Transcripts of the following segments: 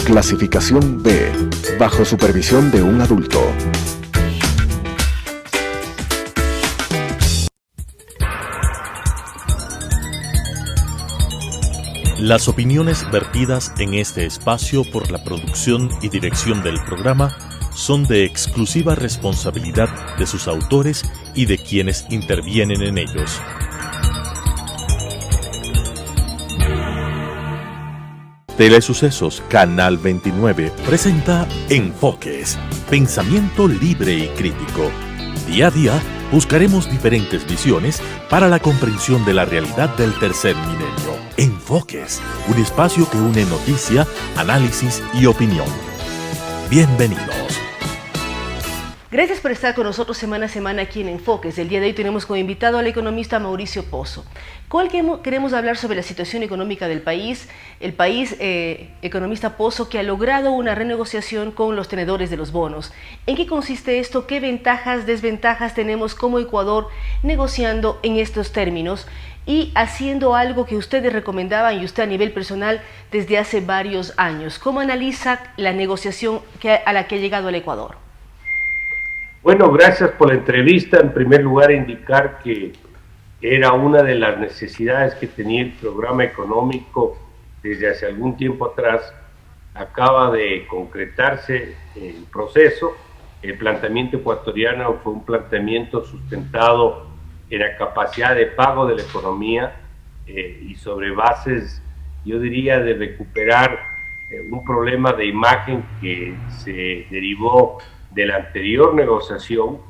Clasificación B, bajo supervisión de un adulto. Las opiniones vertidas en este espacio por la producción y dirección del programa son de exclusiva responsabilidad de sus autores y de quienes intervienen en ellos. Telesucesos Canal 29 presenta Enfoques, pensamiento libre y crítico. Día a día buscaremos diferentes visiones para la comprensión de la realidad del tercer milenio. Enfoques, un espacio que une noticia, análisis y opinión. Bienvenidos. Gracias por estar con nosotros semana a semana aquí en Enfoques. El día de hoy tenemos como invitado al economista Mauricio Pozo, con el que queremos hablar sobre la situación económica del país. El país, economista Pozo, que ha logrado una renegociación con los tenedores de los bonos. ¿En qué consiste esto? ¿Qué ventajas, desventajas tenemos como Ecuador negociando en estos términos y haciendo algo que ustedes recomendaban y usted a nivel personal desde hace varios años? ¿Cómo analiza la negociación a la que ha llegado el Ecuador? Bueno, gracias por la entrevista. En primer lugar, indicar que era una de las necesidades que tenía el programa económico desde hace algún tiempo atrás. Acaba de concretarse el proceso. El planteamiento ecuatoriano fue un planteamiento sustentado en la capacidad de pago de la economía y sobre bases, yo diría, de recuperar un problema de imagen que se derivó de la anterior negociación,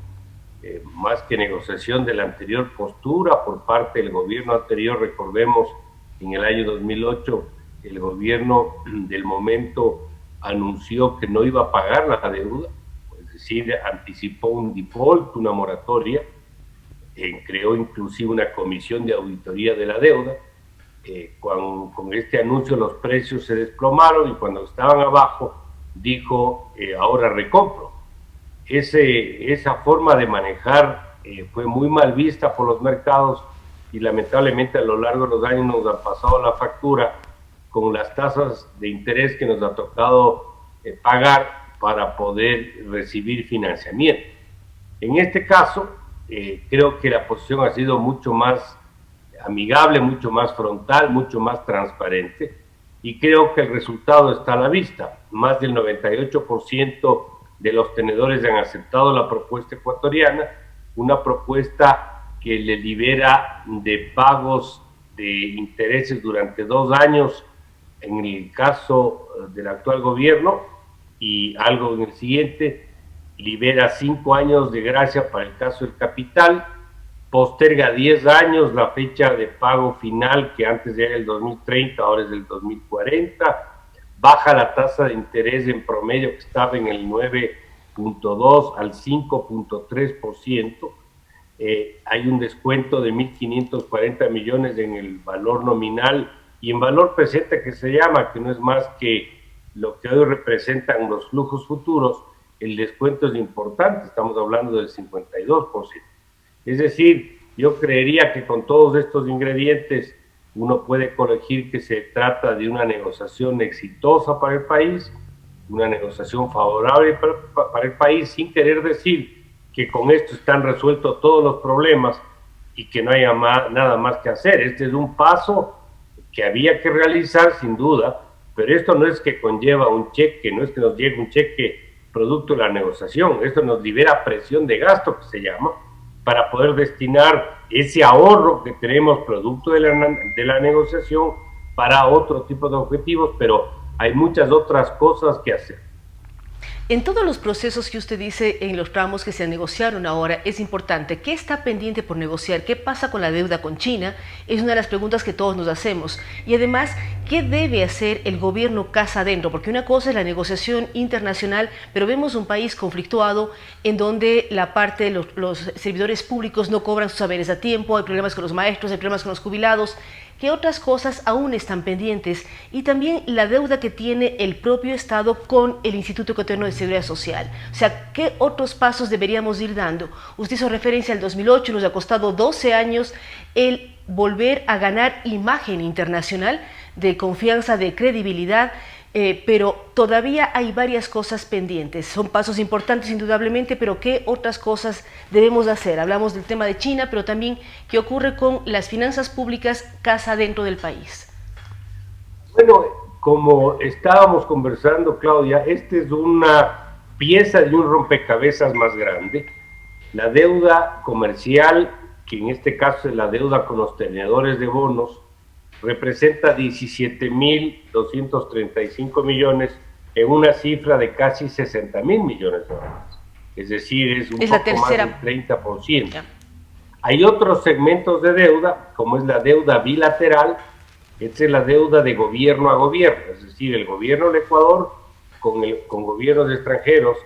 más que negociación, de la anterior postura por parte del gobierno anterior. Recordemos, en el año 2008, el gobierno del momento anunció que no iba a pagar la deuda, es decir, anticipó un default, una moratoria, creó inclusive una comisión de auditoría de la deuda. Con este anuncio los precios se desplomaron y cuando estaban abajo dijo, ahora recompro. Esa forma de manejar fue muy mal vista por los mercados y lamentablemente a lo largo de los años nos ha pasado la factura con las tasas de interés que nos ha tocado pagar para poder recibir financiamiento. En este caso, creo que la posición ha sido mucho más amigable, mucho más frontal, mucho más transparente, y creo que el resultado está a la vista. Más del 98% de los tenedores han aceptado la propuesta ecuatoriana, una propuesta que le libera de pagos de intereses durante 2 años en el caso del actual gobierno, y algo en el siguiente, libera 5 años de gracia para el caso del capital, posterga 10 años la fecha de pago final, que antes era el 2030, ahora es el 2040, baja la tasa de interés en promedio, que estaba en el 9.2 al 5.3%, hay un descuento de 1.540 millones en el valor nominal y en valor presente, que se llama, que no es más que lo que hoy representan los flujos futuros. El descuento es importante, estamos hablando del 52%. Es decir, yo creería que con todos estos ingredientes uno puede colegir que se trata de una negociación exitosa para el país, una negociación favorable para el país, sin querer decir que con esto están resueltos todos los problemas y que no haya nada más que hacer. Este es un paso que había que realizar sin duda, pero esto no es que conlleva un cheque, no es que nos llegue un cheque producto de la negociación, esto nos libera presión de gasto, que se llama, para poder destinar ese ahorro que tenemos producto de la negociación para otro tipo de objetivos, pero hay muchas otras cosas que hacer. En todos los procesos que usted dice, en los tramos que se negociaron ahora, es importante. ¿Qué está pendiente por negociar? ¿Qué pasa con la deuda con China? Es una de las preguntas que todos nos hacemos. Y además, ¿qué debe hacer el gobierno casa adentro? Porque una cosa es la negociación internacional, pero vemos un país conflictuado en donde la parte de los servidores públicos no cobran sus haberes a tiempo, hay problemas con los maestros, hay problemas con los jubilados. ¿Qué otras cosas aún están pendientes? Y también la deuda que tiene el propio Estado con el Instituto Ecuatoriano de Seguridad Social. O sea, ¿qué otros pasos deberíamos ir dando? Usted hizo referencia al 2008, nos ha costado 12 años el volver a ganar imagen internacional de confianza, de credibilidad. pero todavía hay varias cosas pendientes. Son pasos importantes indudablemente, pero ¿qué otras cosas debemos hacer? Hablamos del tema de China, pero también ¿qué ocurre con las finanzas públicas casa dentro del país? Bueno, como estábamos conversando, Claudia, esta es una pieza de un rompecabezas más grande. La deuda comercial, que en este caso es la deuda con los tenedores de bonos, representa 17.235 millones en una cifra de casi 60.000 millones de dólares. Es decir, es un poco más del 30%. Ya. Hay otros segmentos de deuda, como es la deuda bilateral. Esta es la deuda de gobierno a gobierno, es decir, el gobierno del Ecuador con gobiernos extranjeros,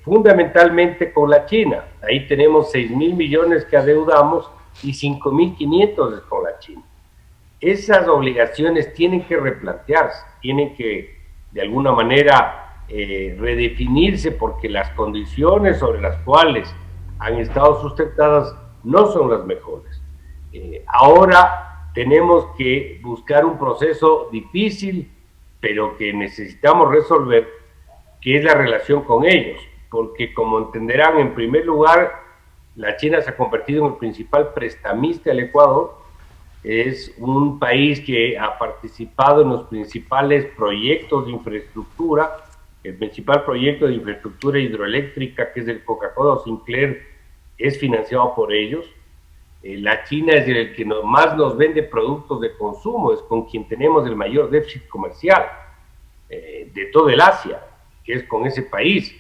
fundamentalmente con la China. Ahí tenemos 6.000 millones que adeudamos y 5.500 con la China. Esas obligaciones tienen que replantearse, tienen que de alguna manera redefinirse, porque las condiciones sobre las cuales han estado sustentadas no son las mejores. Ahora tenemos que buscar un proceso difícil, pero que necesitamos resolver, que es la relación con ellos, porque como entenderán, en primer lugar, la China se ha convertido en el principal prestamista del Ecuador. Es un país que ha participado en los principales proyectos de infraestructura. El principal proyecto de infraestructura hidroeléctrica, que es el Coca-Cola Sinclair, es financiado por ellos. La China es el que más nos vende productos de consumo, es con quien tenemos el mayor déficit comercial de todo el Asia, que es con ese país.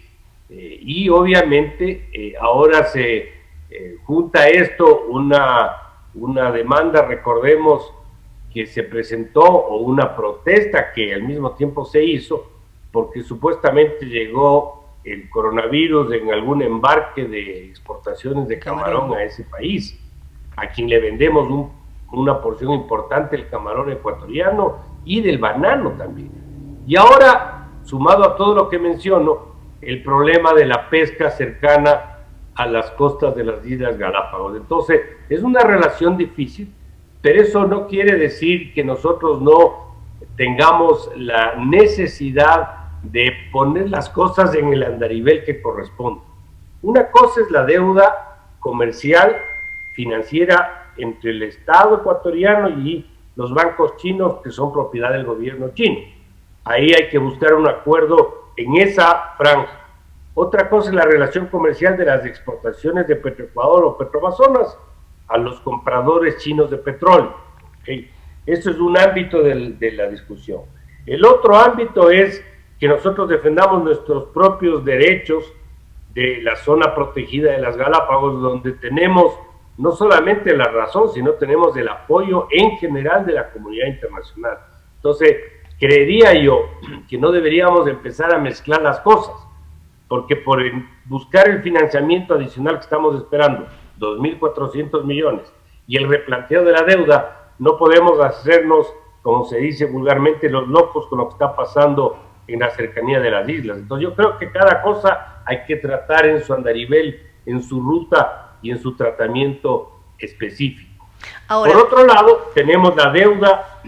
Y obviamente ahora se junta esto una demanda, recordemos, que se presentó, o una protesta que al mismo tiempo se hizo, porque supuestamente llegó el coronavirus en algún embarque de exportaciones de camarón a ese país, a quien le vendemos una porción importante del camarón ecuatoriano y del banano también. Y ahora, sumado a todo lo que menciono, el problema de la pesca cercana a las costas de las Islas Galápagos. Entonces, es una relación difícil, pero eso no quiere decir que nosotros no tengamos la necesidad de poner las cosas en el andarivel que corresponde. Una cosa es la deuda comercial, financiera, entre el Estado ecuatoriano y los bancos chinos, que son propiedad del gobierno chino. Ahí hay que buscar un acuerdo en esa franja. Otra cosa es la relación comercial de las exportaciones de Petroecuador o Petroamazonas a los compradores chinos de petróleo. ¿Okay? Eso es un ámbito de la discusión. El otro ámbito es que nosotros defendamos nuestros propios derechos de la zona protegida de las Galápagos, donde tenemos no solamente la razón, sino tenemos el apoyo en general de la comunidad internacional. Entonces, creería yo que no deberíamos empezar a mezclar las cosas, porque por buscar el financiamiento adicional que estamos esperando, 2.400 millones, y el replanteo de la deuda, no podemos hacernos, como se dice vulgarmente, los locos con lo que está pasando en la cercanía de las islas. Entonces yo creo que cada cosa hay que tratar en su andarivel, en su ruta y en su tratamiento específico. Ahora, por otro lado, tenemos la deuda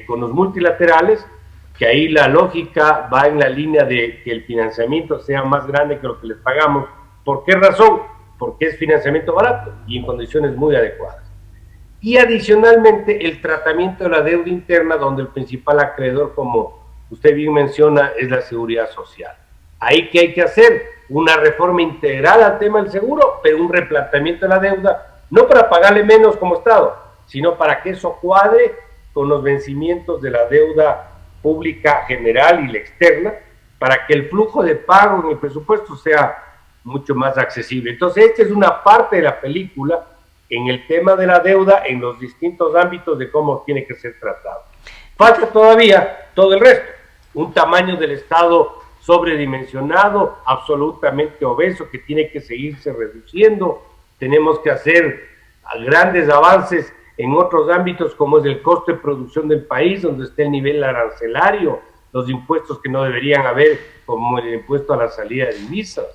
con los multilaterales, que ahí la lógica va en la línea de que el financiamiento sea más grande que lo que les pagamos. ¿Por qué razón? Porque es financiamiento barato y en condiciones muy adecuadas. Y adicionalmente el tratamiento de la deuda interna, donde el principal acreedor, como usted bien menciona, es la seguridad social. Ahí que hay que hacer una reforma integral al tema del seguro, pero un replanteamiento de la deuda, no para pagarle menos como Estado, sino para que eso cuadre con los vencimientos de la deuda pública general y la externa, para que el flujo de pago en el presupuesto sea mucho más accesible. Entonces, esta es una parte de la película en el tema de la deuda en los distintos ámbitos de cómo tiene que ser tratado. Falta todavía todo el resto, un tamaño del Estado sobredimensionado, absolutamente obeso, que tiene que seguirse reduciendo. Tenemos que hacer grandes avances en otros ámbitos, como es el costo de producción del país, donde está el nivel arancelario, los impuestos que no deberían haber, como el impuesto a la salida de divisas.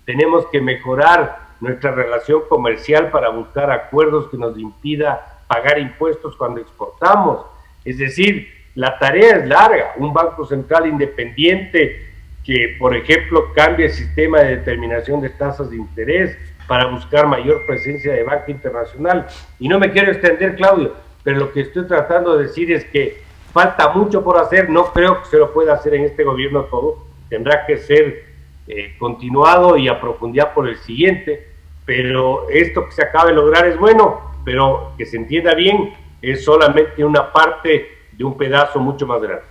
Tenemos que mejorar nuestra relación comercial para buscar acuerdos que nos impida pagar impuestos cuando exportamos. Es decir, la tarea es larga. Un Banco Central independiente que, por ejemplo, cambie el sistema de determinación de tasas de interés para buscar mayor presencia de banca internacional. Y no me quiero extender, Claudio, pero lo que estoy tratando de decir es que falta mucho por hacer. No creo que se lo pueda hacer en este gobierno todo. Tendrá que ser continuado y a profundidad por el siguiente, pero esto que se acaba de lograr es bueno, pero que se entienda bien, es solamente una parte de un pedazo mucho más grande.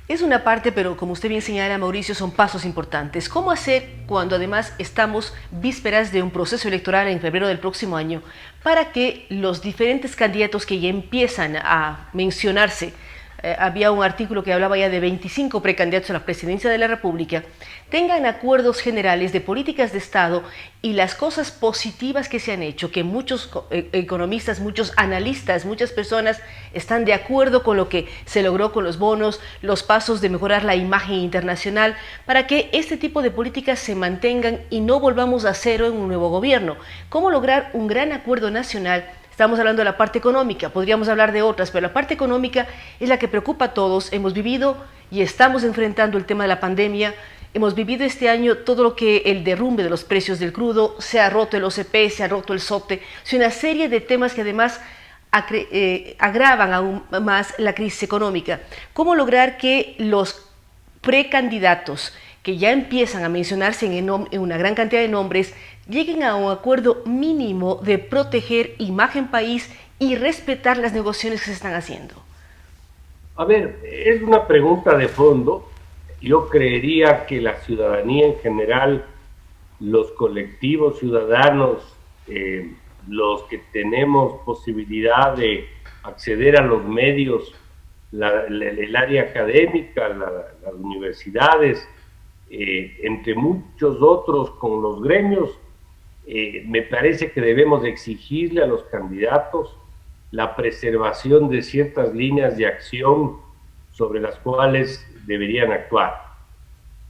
Es una parte, pero como usted bien señala, Mauricio, son pasos importantes. ¿Cómo hacer cuando además estamos vísperas de un proceso electoral en febrero del próximo año para que los diferentes candidatos que ya empiezan a mencionarse, había un artículo que hablaba ya de 25 precandidatos a la presidencia de la República, tengan acuerdos generales de políticas de Estado y las cosas positivas que se han hecho, que muchos economistas, muchos analistas, muchas personas están de acuerdo con lo que se logró con los bonos, los pasos de mejorar la imagen internacional, para que este tipo de políticas se mantengan y no volvamos a cero en un nuevo gobierno? ¿Cómo lograr un gran acuerdo nacional? Estamos hablando de la parte económica, podríamos hablar de otras, pero la parte económica es la que preocupa a todos. Hemos vivido y estamos enfrentando el tema de la pandemia. Hemos vivido este año todo lo que el derrumbe de los precios del crudo, se ha roto el OCP, se ha roto el SOTE, una serie de temas que además agravan aún más la crisis económica. ¿Cómo lograr que los precandidatos que ya empiezan a mencionarse en una gran cantidad de nombres lleguen a un acuerdo mínimo de proteger imagen país y respetar las negociaciones que se están haciendo? A ver, es una pregunta de fondo. Yo creería que la ciudadanía en general, los colectivos ciudadanos, los que tenemos posibilidad de acceder a los medios, el área académica, las universidades, entre muchos otros con los gremios, me parece que debemos de exigirle a los candidatos la preservación de ciertas líneas de acción sobre las cuales deberían actuar.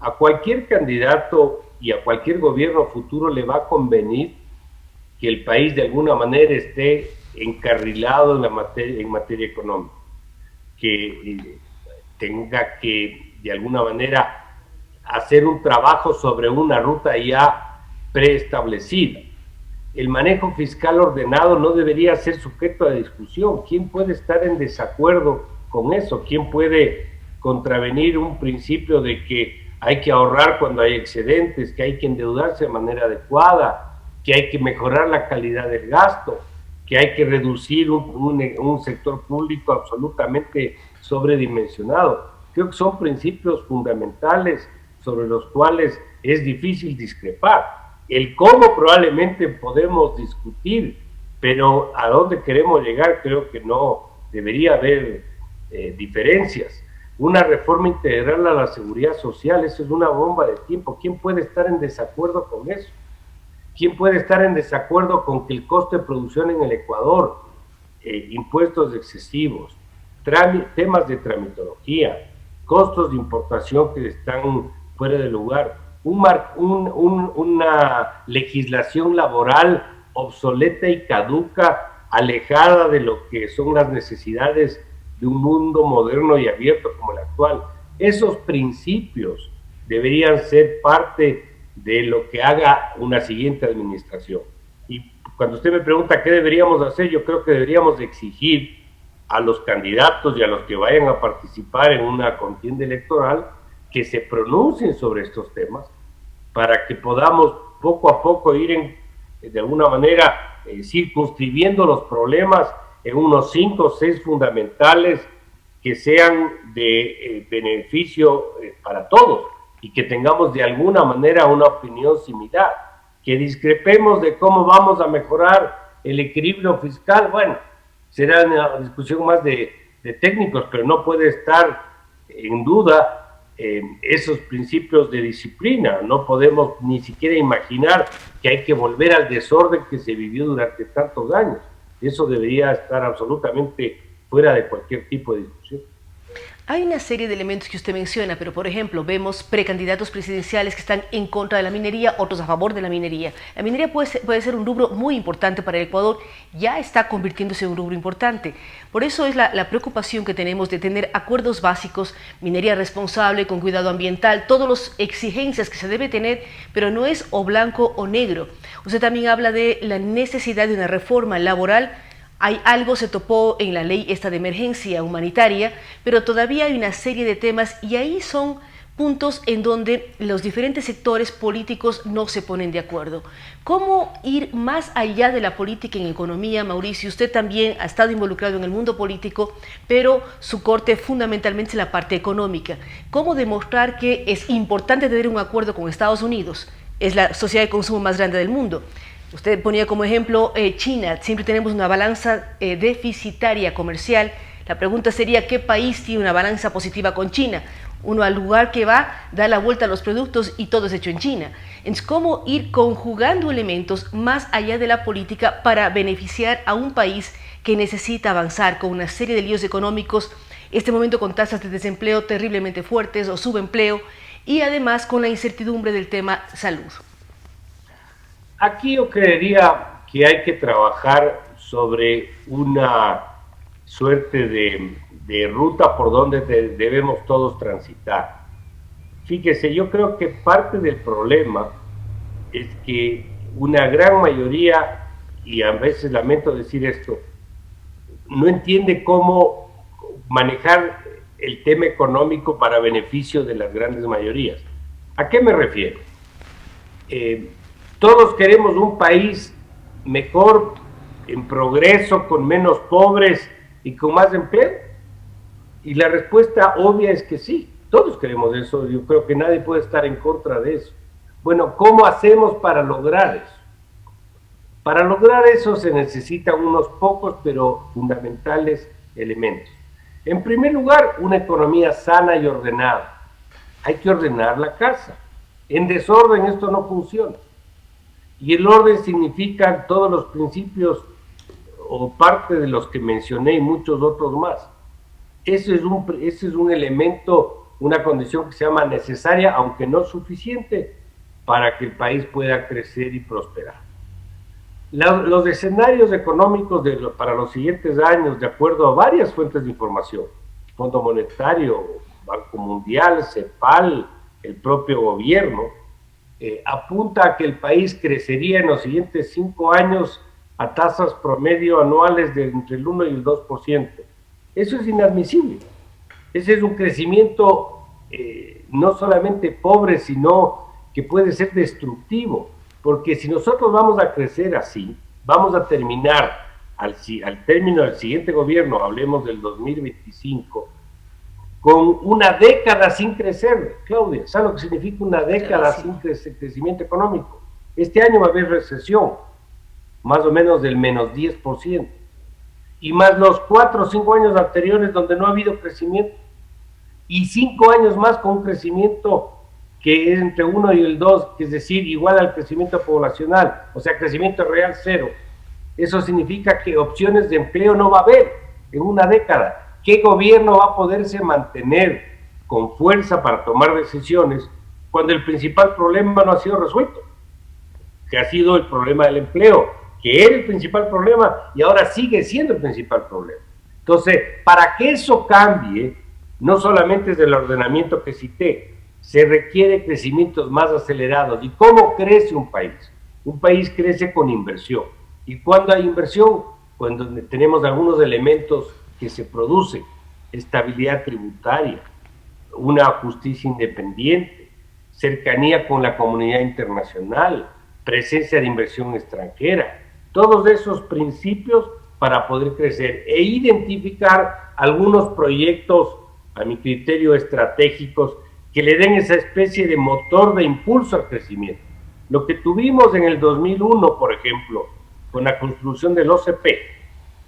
A cualquier candidato y a cualquier gobierno futuro le va a convenir que el país de alguna manera esté encarrilado en materia económica, que tenga que de alguna manera hacer un trabajo sobre una ruta ya preestablecida. El manejo fiscal ordenado no debería ser sujeto a discusión. ¿Quién puede estar en desacuerdo con eso? ¿Quién puede contravenir un principio de que hay que ahorrar cuando hay excedentes, que hay que endeudarse de manera adecuada, que hay que mejorar la calidad del gasto, que hay que reducir un sector público absolutamente sobredimensionado? Creo que son principios fundamentales sobre los cuales es difícil discrepar. El cómo probablemente podemos discutir, pero a dónde queremos llegar creo que no debería haber diferencias. Una reforma integral a la seguridad social, eso es una bomba de tiempo. ¿Quién puede estar en desacuerdo con eso? ¿Quién puede estar en desacuerdo con que el costo de producción en el Ecuador, impuestos excesivos, temas de tramitología, costos de importación que están fuera de lugar, una legislación laboral obsoleta y caduca, alejada de lo que son las necesidades de un mundo moderno y abierto como el actual? Esos principios deberían ser parte de lo que haga una siguiente administración. Y cuando usted me pregunta qué deberíamos hacer, yo creo que deberíamos exigir a los candidatos y a los que vayan a participar en una contienda electoral que se pronuncien sobre estos temas para que podamos poco a poco ir de alguna manera circunscribiendo los problemas en unos 5 o 6 fundamentales que sean de beneficio para todos y que tengamos de alguna manera una opinión similar, que discrepemos de cómo vamos a mejorar el equilibrio fiscal. Bueno, será una discusión más de técnicos, pero no puede estar en duda esos principios de disciplina. No podemos ni siquiera imaginar que hay que volver al desorden que se vivió durante tantos años. Eso debería estar absolutamente fuera de cualquier tipo de discusión. Hay una serie de elementos que usted menciona, pero por ejemplo, vemos precandidatos presidenciales que están en contra de la minería, otros a favor de la minería. La minería puede ser un rubro muy importante para el Ecuador, ya está convirtiéndose en un rubro importante. Por eso es la preocupación que tenemos de tener acuerdos básicos, minería responsable, con cuidado ambiental, todas las exigencias que se debe tener, pero no es o blanco o negro. Usted también habla de la necesidad de una reforma laboral. Hay algo se topó en la ley esta de emergencia humanitaria, pero todavía hay una serie de temas y ahí son puntos en donde los diferentes sectores políticos no se ponen de acuerdo. ¿Cómo ir más allá de la política en economía, Mauricio? Usted también ha estado involucrado en el mundo político, pero su corte fundamentalmente es la parte económica. ¿Cómo demostrar que es importante tener un acuerdo con Estados Unidos? Es la sociedad de consumo más grande del mundo. Usted ponía como ejemplo China, siempre tenemos una balanza deficitaria comercial. La pregunta sería, ¿qué país tiene una balanza positiva con China? Uno al lugar que va, da la vuelta a los productos y todo es hecho en China. Entonces, ¿cómo ir conjugando elementos más allá de la política para beneficiar a un país que necesita avanzar con una serie de líos económicos, este momento con tasas de desempleo terriblemente fuertes o subempleo, y además con la incertidumbre del tema salud? Aquí yo creería que hay que trabajar sobre una suerte de ruta por donde debemos todos transitar. Fíjese, yo creo que parte del problema es que una gran mayoría, y a veces lamento decir esto, no entiende cómo manejar el tema económico para beneficio de las grandes mayorías. ¿A qué me refiero? Todos queremos un país mejor, en progreso, con menos pobres y con más empleo. Y la respuesta obvia es que sí, todos queremos eso. Yo creo que nadie puede estar en contra de eso. Bueno, ¿cómo hacemos para lograr eso? Para lograr eso se necesitan unos pocos pero fundamentales elementos. En primer lugar, una economía sana y ordenada. Hay que ordenar la casa. En desorden esto no funciona. Y el orden significa todos los principios o parte de los que mencioné y muchos otros más. Ese es un elemento, una condición que se llama necesaria, aunque no suficiente, para que el país pueda crecer y prosperar. Los escenarios económicos para los siguientes años, de acuerdo a varias fuentes de información, Fondo Monetario, Banco Mundial, CEPAL, el propio gobierno, apunta a que el país crecería en los siguientes 5 años a tasas promedio anuales de entre el 1 y el 2%. Eso es inadmisible. Ese es un crecimiento no solamente pobre, sino que puede ser destructivo, porque si nosotros vamos a crecer así, vamos a terminar al término del siguiente gobierno, hablemos del 2025, con una década sin crecer. Claudia, ¿sabes lo que significa una década sin crecimiento económico? Este año va a haber recesión, más o menos del menos 10%, y más los 4 o 5 años anteriores donde no ha habido crecimiento, y 5 años más con un crecimiento que es entre 1 y el 2, que es decir, igual al crecimiento poblacional, o sea, crecimiento real cero. Eso significa que opciones de empleo no va a haber en una década. ¿Qué gobierno va a poderse mantener con fuerza para tomar decisiones cuando el principal problema no ha sido resuelto? Que ha sido el problema del empleo, que era el principal problema y ahora sigue siendo el principal problema. Entonces, para que eso cambie, no solamente es del ordenamiento que cité, se requiere crecimientos más acelerados. ¿Y cómo crece un país? Un país crece con inversión. ¿Y cuándo hay inversión? Cuando tenemos algunos elementos que se producen: estabilidad tributaria, una justicia independiente, cercanía con la comunidad internacional, presencia de inversión extranjera. Todos esos principios para poder crecer e identificar algunos proyectos, a mi criterio, estratégicos, que le den esa especie de motor de impulso al crecimiento. Lo que tuvimos en el 2001, por ejemplo, con la construcción del OCP,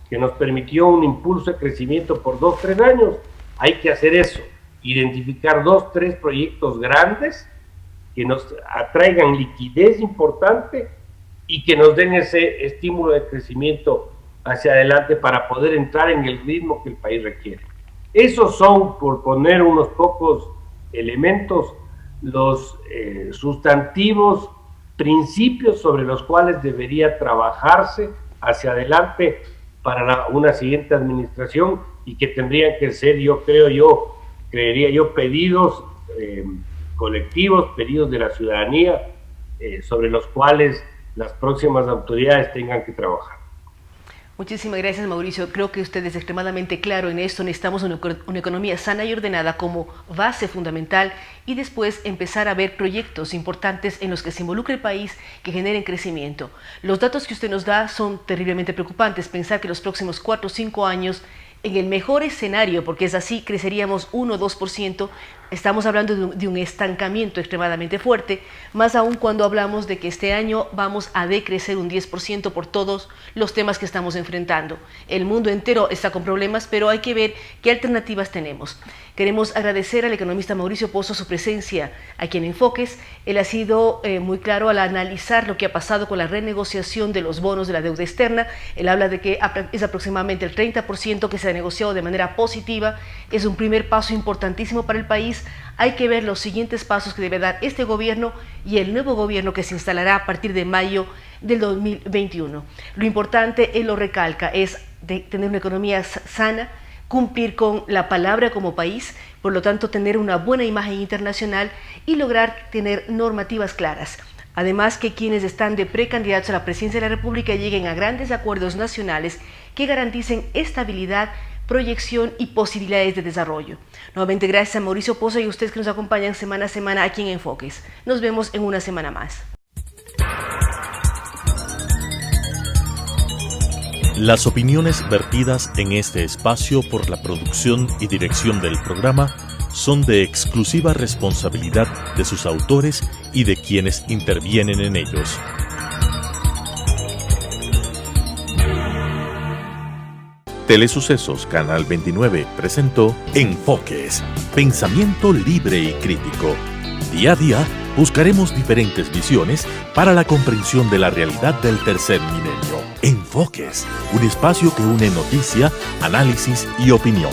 que nos permitió un impulso de crecimiento por 2-3 años, hay que hacer eso, identificar 2-3 proyectos grandes que nos atraigan liquidez importante y que nos den ese estímulo de crecimiento hacia adelante para poder entrar en el ritmo que el país requiere. Esos son, por poner unos pocos elementos, los sustantivos principios sobre los cuales debería trabajarse hacia adelante para una siguiente administración, y que tendrían que ser, creería yo, pedidos colectivos, pedidos de la ciudadanía, sobre los cuales las próximas autoridades tengan que trabajar. Muchísimas gracias, Mauricio. Creo que usted es extremadamente claro en esto. Necesitamos una economía sana y ordenada como base fundamental, y después empezar a ver proyectos importantes en los que se involucre el país que generen crecimiento. Los datos que usted nos da son terriblemente preocupantes. Pensar que los próximos 4 o 5 años, en el mejor escenario, porque es así, creceríamos 1 o 2%, estamos hablando de un estancamiento extremadamente fuerte, más aún cuando hablamos de que este año vamos a decrecer un 10% por todos los temas que estamos enfrentando. El mundo entero está con problemas, pero hay que ver qué alternativas tenemos. Queremos agradecer al economista Mauricio Pozo su presencia aquí en Enfoques. Él ha sido muy claro al analizar lo que ha pasado con la renegociación de los bonos de la deuda externa. Él habla de que es aproximadamente el 30% que se ha negociado de manera positiva. Es un primer paso importantísimo para el país. Hay que ver los siguientes pasos que debe dar este gobierno y el nuevo gobierno que se instalará a partir de mayo del 2021. Lo importante, él lo recalca, es de tener una economía sana, cumplir con la palabra como país, por lo tanto tener una buena imagen internacional y lograr tener normativas claras. Además, que quienes están de precandidatos a la presidencia de la República lleguen a grandes acuerdos nacionales que garanticen estabilidad, proyección y posibilidades de desarrollo. Nuevamente, gracias a Mauricio Pozo y a ustedes que nos acompañan semana a semana aquí en Enfoques. Nos vemos en una semana más. Las opiniones vertidas en este espacio por la producción y dirección del programa son de exclusiva responsabilidad de sus autores y de quienes intervienen en ellos. Telesucesos Canal 29 presentó Enfoques, pensamiento libre y crítico. Día a día buscaremos diferentes visiones para la comprensión de la realidad del tercer milenio. Enfoques, un espacio que une noticia, análisis y opinión.